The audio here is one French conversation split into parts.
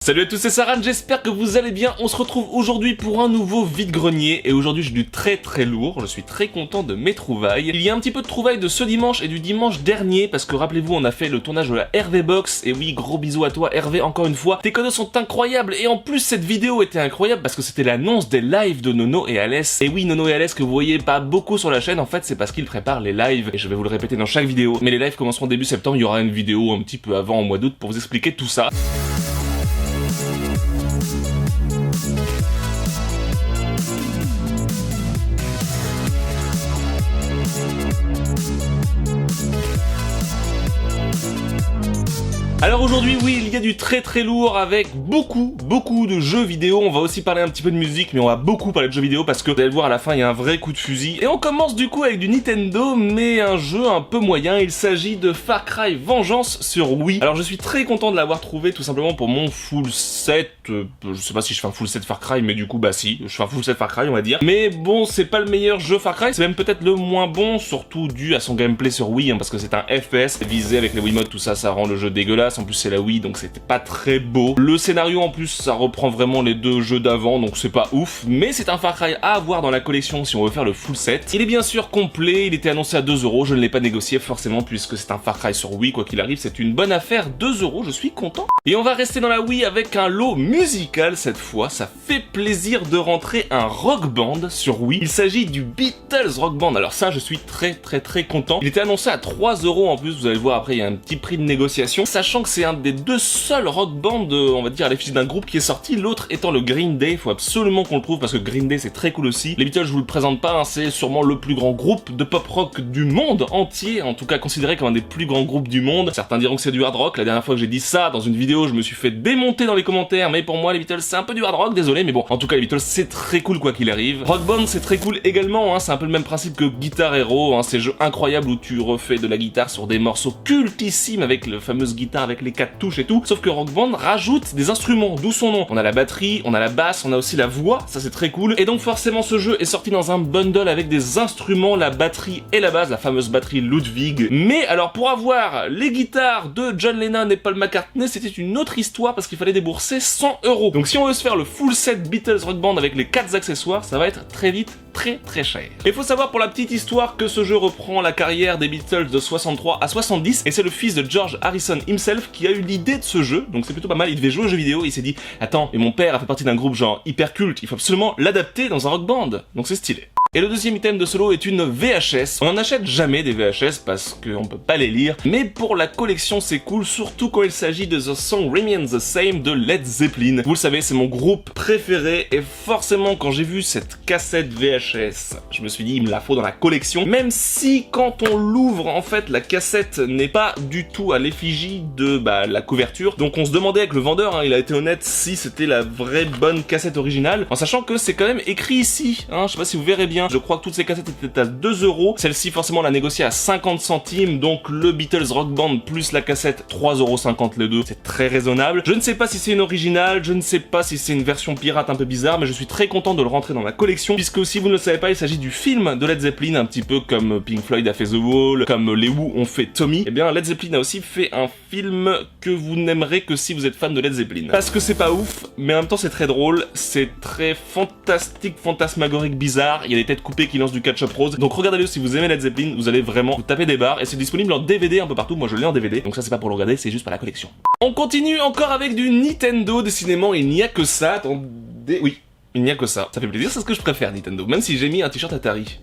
Salut à tous, c'est Saran, j'espère que vous allez bien. On se retrouve aujourd'hui pour un nouveau vide-grenier et aujourd'hui j'ai du très lourd, je suis très content de mes trouvailles. Il y a un petit peu de trouvailles de ce dimanche et du dimanche dernier parce que rappelez-vous on a fait le tournage de la Hervé Box et oui, gros bisous à toi Hervé encore une fois. Tes cadeaux sont incroyables et en plus cette vidéo était incroyable parce que c'était l'annonce des lives de Nono et Alès. Et oui, Nono et Alès que vous voyez pas beaucoup sur la chaîne en fait c'est parce qu'ils préparent les lives et je vais vous le répéter dans chaque vidéo. Mais les lives commenceront début septembre, il y aura une vidéo un petit peu avant au mois d'août pour vous expliquer tout ça. Alors aujourd'hui, oui, il y a du très lourd avec beaucoup de jeux vidéo. On va aussi parler un petit peu de musique, mais on va beaucoup parler de jeux vidéo parce que vous allez le voir à la fin, il y a un vrai coup de fusil. Et on commence du coup avec du Nintendo, mais un jeu un peu moyen. Il s'agit de Far Cry Vengeance sur Wii. Alors je suis très content de l'avoir trouvé tout simplement pour mon full set. Je sais pas si je fais un full set Far Cry, mais du coup bah si, je fais un full set Far Cry on va dire. Mais bon, c'est pas le meilleur jeu Far Cry, c'est même peut-être le moins bon, surtout dû à son gameplay sur Wii, hein, parce que c'est un FPS visé avec les Wiimotes, tout ça, ça rend le jeu dégueulasse. En plus c'est la Wii donc c'était pas très beau. Le scénario en plus ça reprend vraiment les deux jeux d'avant donc c'est pas ouf, mais c'est un Far Cry à avoir dans la collection si on veut faire le full set. Il est bien sûr complet, il était annoncé à 2€, je ne l'ai pas négocié forcément puisque c'est un Far Cry sur Wii, quoi qu'il arrive c'est une bonne affaire, 2€, je suis content. Et on va rester dans la Wii avec un lot musical cette fois, ça fait plaisir de rentrer un Rock Band sur Wii. Il s'agit du Beatles Rock Band, alors ça je suis très content. Il était annoncé à 3€ en plus, vous allez voir après il y a un petit prix de négociation, sachant que c'est un des deux seuls rock band, on va dire à l'effigie d'un groupe qui est sorti, l'autre étant le Green Day. Faut absolument qu'on le trouve parce que Green Day c'est très cool aussi. Les Beatles je vous le présente pas, hein, c'est sûrement le plus grand groupe de pop rock du monde entier, en tout cas considéré comme un des plus grands groupes du monde. Certains diront que c'est du hard rock, la dernière fois que j'ai dit ça dans une vidéo je me suis fait démonter dans les commentaires, mais pour moi les Beatles c'est un peu du hard rock, désolé, mais bon, en tout cas les Beatles c'est très cool quoi qu'il arrive. Rock Band c'est très cool également, hein, c'est un peu le même principe que Guitar Hero, hein, ces jeux incroyables où tu refais de la guitare sur des morceaux cultissimes avec la fameuse guitare avec les 4 touches et tout, sauf que Rock Band rajoute des instruments, d'où son nom. On a la batterie, on a la basse, on a aussi la voix, ça c'est très cool. Et donc forcément ce jeu est sorti dans un bundle avec des instruments, la batterie et la basse, la fameuse batterie Ludwig. Mais alors pour avoir les guitares de John Lennon et Paul McCartney, c'était une autre histoire parce qu'il fallait débourser 100€. Donc si on veut se faire le full set Beatles Rock Band avec les 4 accessoires, ça va être très vite très cher. Et faut savoir pour la petite histoire que ce jeu reprend la carrière des Beatles de 63 à 70 et c'est le fils de George Harrison himself qui a eu l'idée de ce jeu, donc c'est plutôt pas mal. Il devait jouer aux jeux vidéo, il s'est dit attends, mais mon père a fait partie d'un groupe genre hyper culte, il faut absolument l'adapter dans un rock band, donc c'est stylé. Et le deuxième item de ce lot est une VHS. On n'en achète jamais des VHS parce qu'on peut pas les lire, mais pour la collection c'est cool, surtout quand il s'agit de The Song Remains the Same de Led Zeppelin. Vous le savez, c'est mon groupe préféré et forcément quand j'ai vu cette cassette VHS, je me suis dit il me la faut dans la collection, même si quand on l'ouvre en fait la cassette n'est pas du tout à l'effigie de la couverture, donc on se demandait avec le vendeur, hein, il a été honnête, si c'était la vraie bonne cassette originale, en sachant que c'est quand même écrit ici, hein, je sais pas si vous verrez bien. Je crois que toutes ces cassettes étaient à 2€. Celle-ci, forcément, l'a négociée à 50 centimes. Donc, le Beatles Rock Band plus la cassette, 3,50€ les deux. C'est très raisonnable. Je ne sais pas si c'est une originale. Je ne sais pas si c'est une version pirate un peu bizarre. Mais je suis très content de le rentrer dans ma collection. Puisque, si vous ne le savez pas, il s'agit du film de Led Zeppelin. Un petit peu comme Pink Floyd a fait The Wall. Comme les Who ont fait Tommy. Et bien, Led Zeppelin a aussi fait un film que vous n'aimerez que si vous êtes fan de Led Zeppelin. Parce que c'est pas ouf. Mais en même temps, c'est très drôle. C'est très fantastique, fantasmagorique, bizarre. Il y a des têtes coupées qui lancent du ketchup rose. Donc regardez-le si vous aimez Led Zeppelin, vous allez vraiment vous taper des barres et c'est disponible en DVD un peu partout. Moi je l'ai en DVD, donc ça c'est pas pour le regarder, c'est juste pour la collection. On continue encore avec du Nintendo. Décidément il n'y a que ça. Attendez, oui, il n'y a que ça. Ça fait plaisir, c'est ce que je préfère Nintendo. Même si j'ai mis un t-shirt Atari.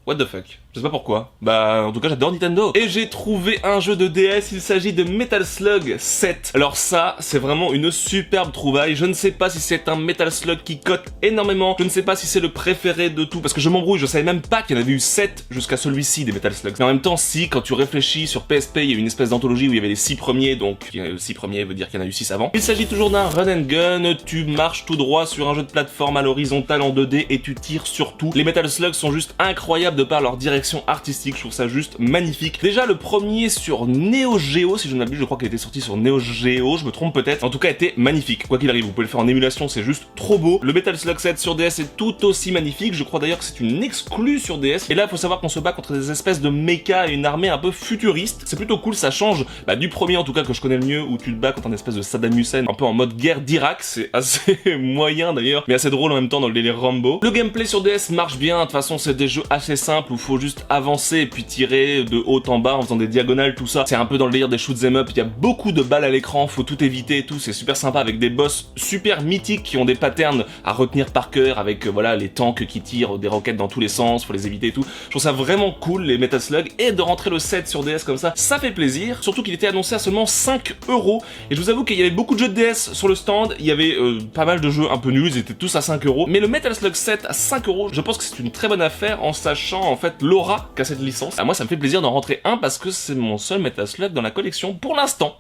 What the fuck? Je sais pas pourquoi. En tout cas j'adore Nintendo. Et j'ai trouvé un jeu de DS, il s'agit de Metal Slug 7. Alors ça, c'est vraiment une superbe trouvaille. Je ne sais pas si c'est un Metal Slug qui cote énormément. Je ne sais pas si c'est le préféré de tout, parce que je m'embrouille, je savais même pas qu'il y en avait eu 7 jusqu'à celui-ci des Metal Slugs. Mais en même temps, si, quand tu réfléchis sur PSP, il y a eu une espèce d'anthologie où il y avait les 6 premiers, donc 6 premiers veut dire qu'il y en a eu 6 avant. Il s'agit toujours d'un run and gun, tu marches tout droit sur un jeu de plateforme à l'horizontale en 2D et tu tires sur tout. Les Metal Slugs sont juste incroyables de par leur direction artistique, je trouve ça juste magnifique. Déjà le premier sur Neo Geo, si je ne m'abuse, je crois qu'il était sorti sur Neo Geo, je me trompe peut-être, en tout cas était magnifique. Quoi qu'il arrive, vous pouvez le faire en émulation, c'est juste trop beau. Le Metal Slug 7 sur DS est tout aussi magnifique, je crois d'ailleurs que c'est une exclue sur DS, et là il faut savoir qu'on se bat contre des espèces de mechas et une armée un peu futuriste. C'est plutôt cool, ça change du premier en tout cas que je connais le mieux, où tu te bats contre un espèce de Saddam Hussein, un peu en mode guerre d'Irak, c'est assez moyen d'ailleurs, mais assez drôle en même temps dans le délire Rambo. Le gameplay sur DS marche bien, de toute façon c'est des jeux assez simples où il faut juste avancer et puis tirer de haut en bas en faisant des diagonales, tout ça. C'est un peu dans le délire des shoot 'em up, il y a beaucoup de balles à l'écran, faut tout éviter et tout, c'est super sympa avec des boss super mythiques qui ont des patterns à retenir par cœur avec voilà les tanks qui tirent des roquettes dans tous les sens, faut les éviter et tout. Je trouve ça vraiment cool les Metal Slug, et de rentrer le 7 sur DS comme ça fait plaisir, surtout qu'il était annoncé à seulement 5 €, et je vous avoue qu'il y avait beaucoup de jeux de DS sur le stand, il y avait pas mal de jeux un peu nuls, ils étaient tous à 5 €, mais le Metal Slug 7 à 5 €, je pense que c'est une très bonne affaire en sachant en fait l'aura qu'a cette licence. Moi ça me fait plaisir d'en rentrer un parce que c'est mon seul Metal Slug dans la collection pour l'instant,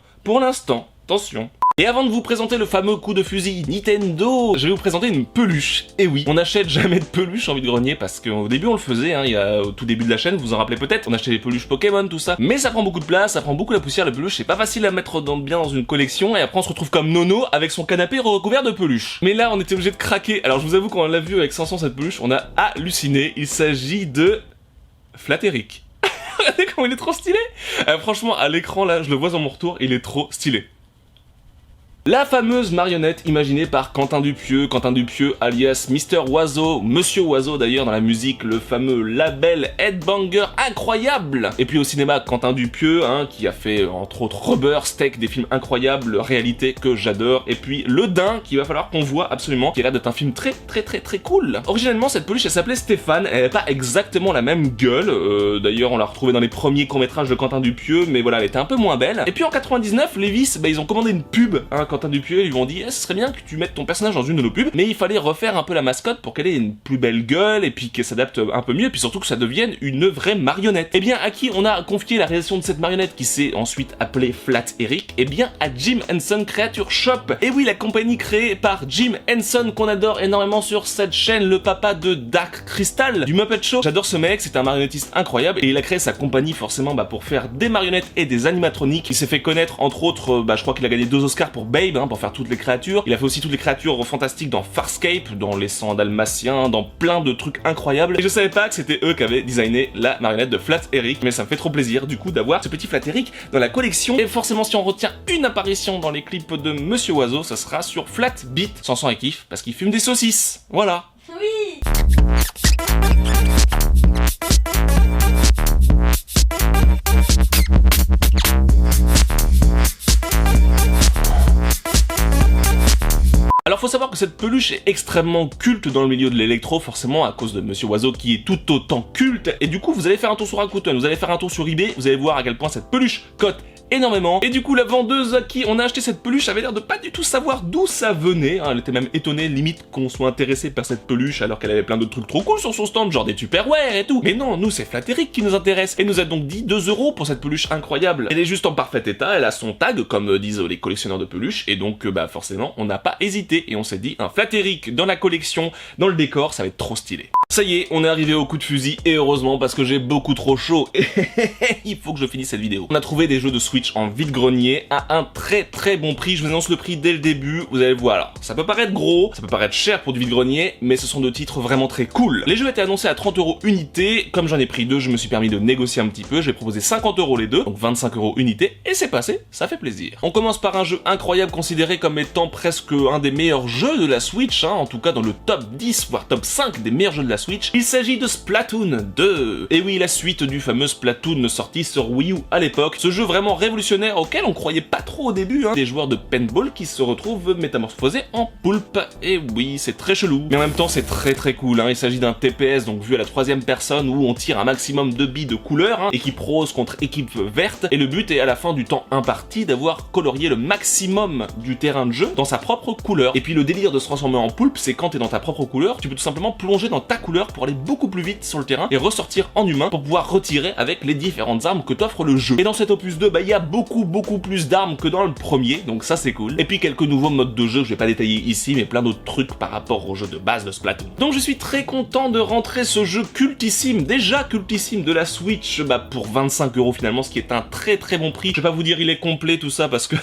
attention. Et avant de vous présenter le fameux coup de fusil Nintendo, je vais vous présenter une peluche. Et oui, on n'achète jamais de peluche en vide-grenier parce qu'au début on le faisait, il y a au tout début de la chaîne, vous vous en rappelez peut-être, on achetait des peluches Pokémon, tout ça. Mais ça prend beaucoup de place, ça prend beaucoup la poussière, la peluche, c'est pas facile à mettre bien dans une collection, et après on se retrouve comme Nono avec son canapé recouvert de peluches. Mais là on était obligé de craquer, alors je vous avoue qu'on l'a vu avec 500 cette peluche, on a halluciné, il s'agit de Flatterick. Regardez comment il est trop stylé. Franchement à l'écran là, je le vois dans mon retour, il est trop stylé. La fameuse marionnette imaginée par Quentin Dupieux alias Mister Oiseau, Monsieur Oiseau d'ailleurs dans la musique, le fameux label Headbanger incroyable. Et puis au cinéma, Quentin Dupieux, qui a fait entre autres Rubber, Steak, des films incroyables, Réalité que j'adore, et puis Le Dain, qu'il va falloir qu'on voit absolument, qui a l'air d'être un film très cool. Originellement cette peluche elle s'appelait Stéphane, elle n'avait pas exactement la même gueule, d'ailleurs on l'a retrouvée dans les premiers courts-métrages de Quentin Dupieux, mais voilà elle était un peu moins belle. Et puis en 99, Levi's, ils ont commandé une pub, Quentin Dupieux, ils lui ont dit ce serait bien que tu mettes ton personnage dans une de nos pubs, mais il fallait refaire un peu la mascotte pour qu'elle ait une plus belle gueule et puis qu'elle s'adapte un peu mieux, et puis surtout que ça devienne une vraie marionnette. Et bien à qui on a confié la réalisation de cette marionnette qui s'est ensuite appelée Flatterick? Et bien à Jim Henson Creature Shop. Et oui, la compagnie créée par Jim Henson qu'on adore énormément sur cette chaîne, le papa de Dark Crystal du Muppet Show. J'adore ce mec, c'est un marionnettiste incroyable et il a créé sa compagnie forcément pour faire des marionnettes et des animatroniques. Il s'est fait connaître entre autres, je crois qu'il a gagné 2 Oscars pour Babe, pour faire toutes les créatures. Il a fait aussi toutes les créatures fantastiques dans Farscape, dans Les 100 Dalmatiens, dans plein de trucs incroyables. Et je savais pas que c'était eux qui avaient designé la marionnette de Flatterick, mais ça me fait trop plaisir du coup d'avoir ce petit Flatterick dans la collection. Et forcément si on retient une apparition dans les clips de Monsieur Oiseau, ça sera sur Flatbeat, Sanson et Kiff, parce qu'il fume des saucisses. Voilà. Oui. Alors faut savoir que cette peluche est extrêmement culte dans le milieu de l'électro, forcément à cause de Monsieur Oiseau qui est tout autant culte, et du coup vous allez faire un tour sur Rakuten, vous allez faire un tour sur eBay, vous allez voir à quel point cette peluche cote énormément. Et du coup la vendeuse à qui on a acheté cette peluche avait l'air de pas du tout savoir d'où ça venait, elle était même étonnée limite qu'on soit intéressé par cette peluche alors qu'elle avait plein d'autres trucs trop cool sur son stand, genre des Tupperware et tout. Mais non, nous c'est Flatterick qui nous intéresse, et nous a donc dit 2 € pour cette peluche incroyable. Elle est juste en parfait état, elle a son tag comme disent les collectionneurs de peluches, et donc forcément on n'a pas hésité et on s'est dit un Flatterick dans la collection, dans le décor, ça va être trop stylé. Ça y est, on est arrivé au coup de fusil, et heureusement parce que j'ai beaucoup trop chaud, et il faut que je finisse cette vidéo. On a trouvé des jeux de Switch en vide-grenier à un très bon prix, je vous annonce le prix dès le début, vous allez voir. Alors, ça peut paraître gros, ça peut paraître cher pour du vide-grenier, mais ce sont 2 titres vraiment très cool. Les jeux étaient annoncés à 30 € unité, comme j'en ai pris 2, je me suis permis de négocier un petit peu, j'ai proposé 50 € les deux, donc 25 € unité, et c'est passé, ça fait plaisir. On commence par un jeu incroyable considéré comme étant presque un des meilleurs jeux de la Switch, en tout cas dans le top 10, voire top 5 des meilleurs jeux de la Switch. Il s'agit de Splatoon 2. Et oui, la suite du fameux Splatoon sorti sur Wii U à l'époque. Ce jeu vraiment révolutionnaire auquel on croyait pas trop au début, des joueurs de paintball qui se retrouvent métamorphosés en poulpe. Et oui, c'est très chelou. Mais en même temps, c'est très cool, Il s'agit d'un TPS, donc vu à la 3e personne, où on tire un maximum de billes de couleurs, équipe rose contre équipe verte. Et le but est à la fin du temps imparti d'avoir colorié le maximum du terrain de jeu dans sa propre couleur. Et puis le délire de se transformer en poulpe, c'est quand t'es dans ta propre couleur, tu peux tout simplement plonger dans ta couleur couleurs pour aller beaucoup plus vite sur le terrain et ressortir en humain pour pouvoir retirer avec les différentes armes que t'offre le jeu. Et dans cet opus 2, bah il y a beaucoup plus d'armes que dans le premier, donc ça c'est cool. Et puis quelques nouveaux modes de jeu que je vais pas détailler ici, mais plein d'autres trucs par rapport au jeu de base de Splatoon. Donc je suis très content de rentrer ce jeu cultissime, déjà cultissime de la Switch, bah pour 25 € finalement, ce qui est un très bon prix. Je vais pas vous dire il est complet tout ça parce que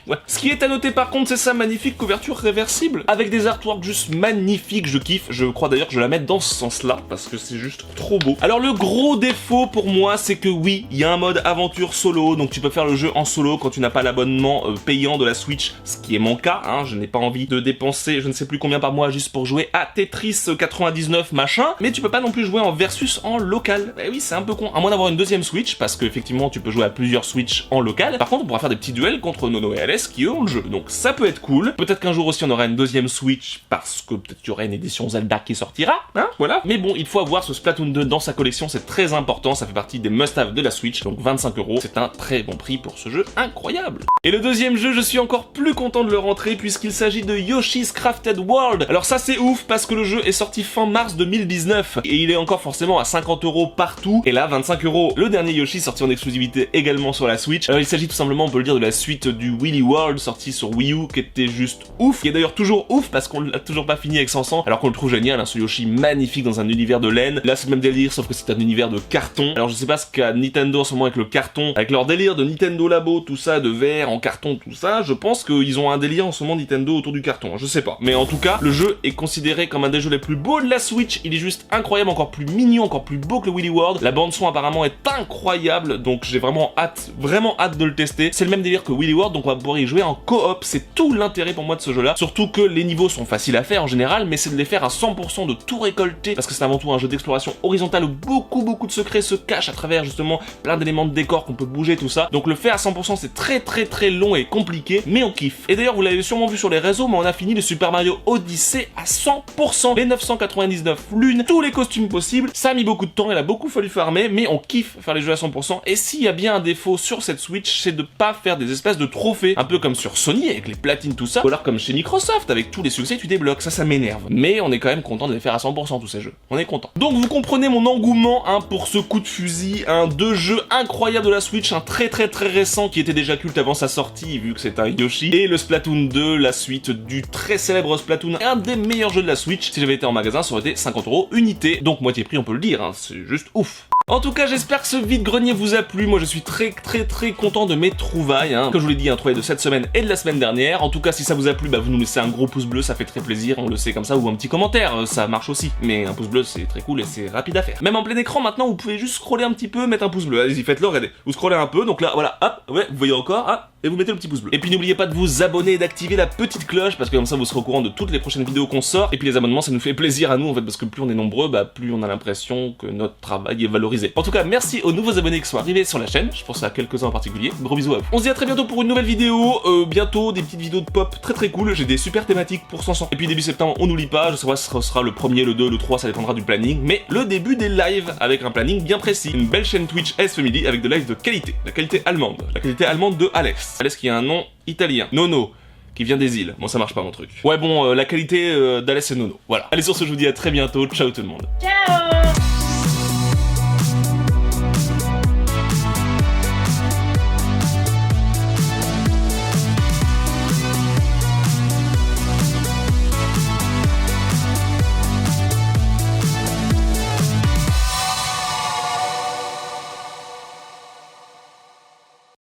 ouais. Ce qui est à noter par contre, c'est sa magnifique couverture réversible avec des artworks juste magnifiques, je kiffe. Je crois d'ailleurs que je vais la mettre dans ce sens-là parce que c'est juste trop beau. Alors le gros défaut pour moi, c'est que oui, il y a un mode aventure solo, donc tu peux faire le jeu en solo quand tu n'as pas l'abonnement payant de la Switch, ce qui est mon cas, hein. Je n'ai pas envie de dépenser je ne sais plus combien par mois juste pour jouer à Tetris 99 machin, mais tu peux pas non plus jouer en versus en local. Eh oui, c'est un peu con, à moins d'avoir une deuxième Switch, parce que effectivement tu peux jouer à plusieurs Switch en local. Par contre, on pourra faire des petits duels contre Nono et Alès qui eux ont le jeu, donc ça peut être cool. Peut-être qu'un jour aussi on aura une deuxième Switch, parce que peut-être qu'il y aura une édition Zelda qui sortira, hein, voilà. Mais bon, il faut avoir ce Splatoon 2 dans sa collection, c'est très important, ça fait partie des must-have de la Switch, donc 25 €, c'est un très bon prix pour ce jeu incroyable. Et le deuxième jeu, je suis encore plus content de le rentrer puisqu'il s'agit de Yoshi's Crafted World. Alors ça c'est ouf parce que le jeu est sorti fin mars 2019 et il est encore forcément à 50 € partout, et là 25 €. Le dernier Yoshi sorti en exclusivité également sur la Switch. Alors il s'agit tout simplement, on peut le dire, de la suite du Willy World sorti sur Wii U qui était juste ouf, qui est d'ailleurs toujours ouf parce qu'on l'a toujours pas fini avec 500 alors qu'on le trouve génial, hein, ce Yoshi magnifique dans un univers de laine. Là c'est le même délire sauf que c'est un univers de carton. Alors je sais pas ce qu'a Nintendo en ce moment avec le carton, avec leur délire de Nintendo Labo, tout ça, de verre en carton, tout ça, je pense qu'ils ont un délire en ce moment Nintendo autour du carton, je sais pas. Mais en tout cas, le jeu est considéré comme un des jeux les plus beaux de la Switch, il est juste incroyable, encore plus mignon, encore plus beau que le Willy World. La bande son apparemment est incroyable, donc j'ai vraiment hâte de le tester. C'est le même délire que Willy World, donc on va pouvoir y jouer en coop, c'est tout l'intérêt pour moi de ce jeu là. Surtout que les niveaux sont faciles à faire en général, mais c'est de les faire à 100%, de tout récolter, parce que c'est avant tout un jeu d'exploration horizontale où beaucoup de secrets se cachent à travers justement plein d'éléments de décor qu'on peut bouger, tout ça. Donc le faire à 100% c'est très long et compliqué, mais on kiffe. Et d'ailleurs vous l'avez sûrement vu sur les réseaux, mais on a fini le Super Mario Odyssey à 100%, les 999 lunes, tous les costumes possibles. Ça a mis beaucoup de temps, il a beaucoup fallu farmer, mais on kiffe faire les jeux à 100%. Et s'il y a bien un défaut sur cette Switch, c'est de pas faire des espèces de trophées, un peu comme sur Sony avec les platines, tout ça, ou alors comme chez Microsoft avec tous les succès tu débloques. Ça m'énerve, mais on est quand même content de les faire à 100% tous ces jeux, on est content. Donc vous comprenez mon engouement, hein, pour ce coup de fusil, deux jeux incroyables de la Switch, un très récent qui était déjà culte avant sa sortie vu que c'est un Yoshi, et le Splatoon 2, la suite du très célèbre Splatoon, un des meilleurs jeux de la Switch. Si j'avais été en magasin, ça aurait été 50 € unité, donc moitié prix on peut le dire, hein, c'est juste ouf. En tout cas, j'espère que ce vide-grenier vous a plu. Moi, je suis très content de mes trouvailles, hein. Comme je vous l'ai dit, un trouvaille de cette semaine et de la semaine dernière. En tout cas, si ça vous a plu, bah, vous nous laissez un gros pouce bleu, ça fait très plaisir, on le sait comme ça, ou un petit commentaire, ça marche aussi. Mais un pouce bleu, c'est très cool et c'est rapide à faire. Même en plein écran, maintenant, vous pouvez juste scroller un petit peu, mettre un pouce bleu. Allez-y, faites-le, regardez. Vous scrollez un peu, donc là, voilà, hop, ouais, vous voyez encore, hop, et vous mettez le petit pouce bleu. Et puis n'oubliez pas de vous abonner et d'activer la petite cloche, parce que comme ça, vous serez au courant de toutes les prochaines vidéos qu'on sort. Et puis les abonnements, ça nous fait plaisir à nous, en fait, parce que plus on est nombreux, bah, plus on a l'impression que notre travail est valorisé. En tout cas, merci aux nouveaux abonnés qui sont arrivés sur la chaîne, je pense à quelques-uns en particulier. Gros bisous à vous. On se dit à très bientôt pour une nouvelle vidéo, bientôt des petites vidéos de pop très cool, j'ai des super thématiques pour 500. Et puis début septembre, on n'oublie pas, je sais pas si ce sera le premier, le 2, le 3, ça dépendra du planning, mais le début des lives avec un planning bien précis. Une belle chaîne Twitch S Family avec de lives de qualité, la qualité allemande de Alès. Alès qui a un nom italien, Nono, qui vient des îles. Bon, ça marche pas mon truc. Ouais bon, la qualité d'Alès et Nono, voilà. Allez, sur ce, je vous dis à très bientôt, ciao tout le monde. Ciao.